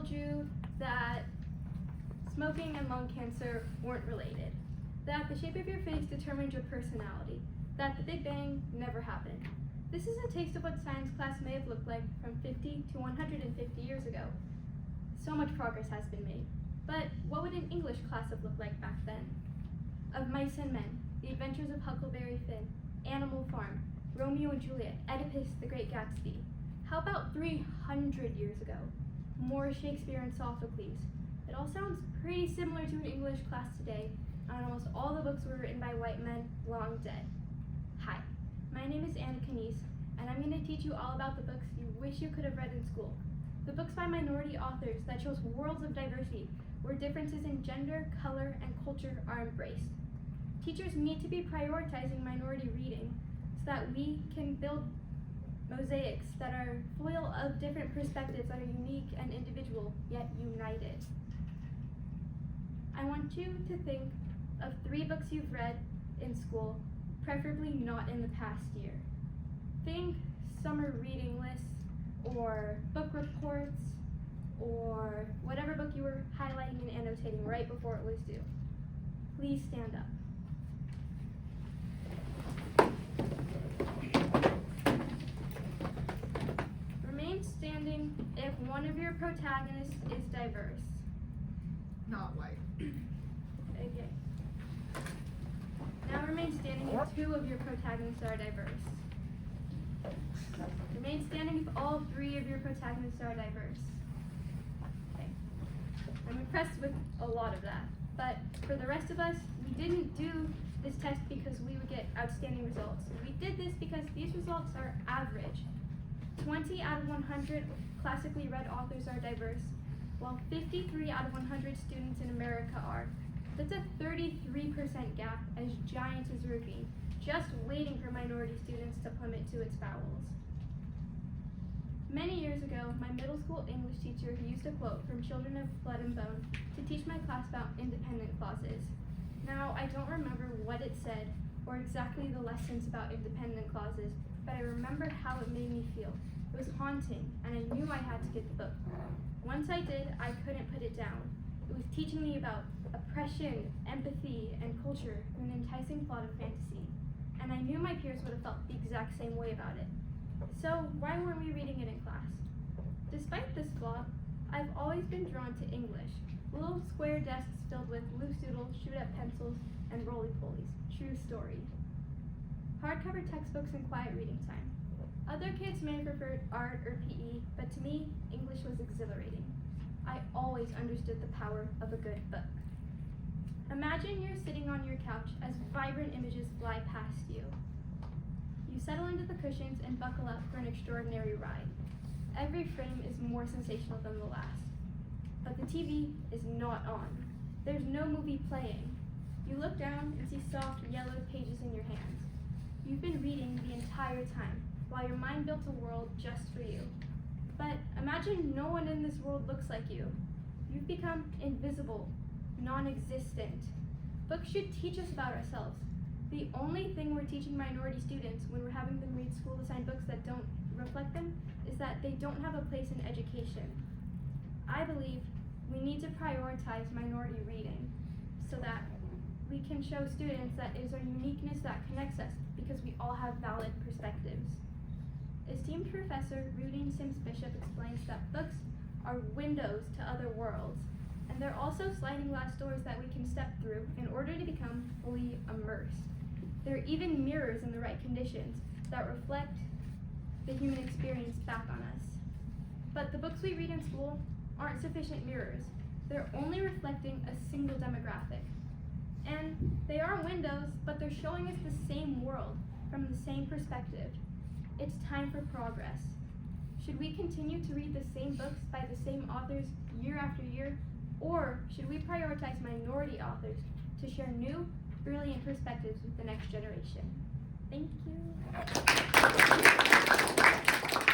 told you that smoking and lung cancer weren't related, that the shape of your face determined your personality, that the Big Bang never happened. This is a taste of what science class may have looked like from 50 to 150 years ago. So much progress has been made. But what would an English class have looked like back then? Of Mice and Men, The Adventures of Huckleberry Finn, Animal Farm, Romeo and Juliet, Oedipus, The Great Gatsby. How about 300 years ago? More Shakespeare and Sophocles. It all sounds pretty similar to an English class today, and almost all the books were written by white men long dead. Hi, my name is Annika Nies, and I'm going to teach you all about the books you wish you could have read in school. The books by minority authors that shows worlds of diversity, where differences in gender, color, and culture are embraced. Teachers need to be prioritizing minority reading so that we can build mosaics that are full of different perspectives that are unique and individual, yet united. I want you to think of 3 books you've read in school, preferably not in the past year. Think summer reading lists, or book reports, or whatever book you were highlighting and annotating right before it was due. Please stand up. Remain standing if one of your protagonists is diverse. Not white. Okay. Now remain standing if 2 of your protagonists are diverse. Remain standing if all 3 of your protagonists are diverse. Okay. I'm impressed with a lot of that, but for the rest of us, we didn't do this test because we would get outstanding results. We did this because these results are average. 20 out of 100 classically read authors are diverse, while 53 out of 100 students in America are. That's a 33% gap, as giant as a ravine, just waiting for minority students to plummet to its bowels. Many years ago, my middle school English teacher used a quote from Children of Blood and Bone to teach my class about independent clauses. Now, I don't remember what it said or exactly the lessons about independent clauses, but I remember how it made me feel. It was haunting, and I knew I had to get the book. Once I did, I couldn't put it down. It was teaching me about oppression, empathy, and culture in an enticing plot of fantasy, and I knew my peers would have felt the exact same way about it. So why weren't we reading it in class? Despite this flaw, I've always been drawn to English. Little square desks filled with loose doodles, shoot-up pencils, and roly-polies. True story. Hardcover textbooks and quiet reading time. Other kids may have preferred art or PE, but to me, English was exhilarating. I always understood the power of a good book. Imagine you're sitting on your couch as vibrant images fly past you. You settle into the cushions and buckle up for an extraordinary ride. Every frame is more sensational than the last. But the TV is not on. There's no movie playing. You look down and see soft, yellowed pages in your hands. You've been reading the entire time, while your mind built a world just for you. But imagine no one in this world looks like you. You've become invisible, non-existent. Books should teach us about ourselves. The only thing we're teaching minority students when we're having them read school-assigned books that don't reflect them is that they don't have a place in education. I believe we need to prioritize minority reading so that we can show students that it is our uniqueness that connects us because we all have valid perspectives. Esteemed Professor Rudine Sims Bishop explains that books are windows to other worlds, and they're also sliding glass doors that we can step through in order to become fully immersed. There are even mirrors in the right conditions that reflect the human experience back on us. But the books we read in school aren't sufficient mirrors. They're only reflecting a single demographic. And they are windows, but they're showing us the same world from the same perspective. It's time for progress. Should we continue to read the same books by the same authors year after year, or should we prioritize minority authors to share new, brilliant perspectives with the next generation? Thank you.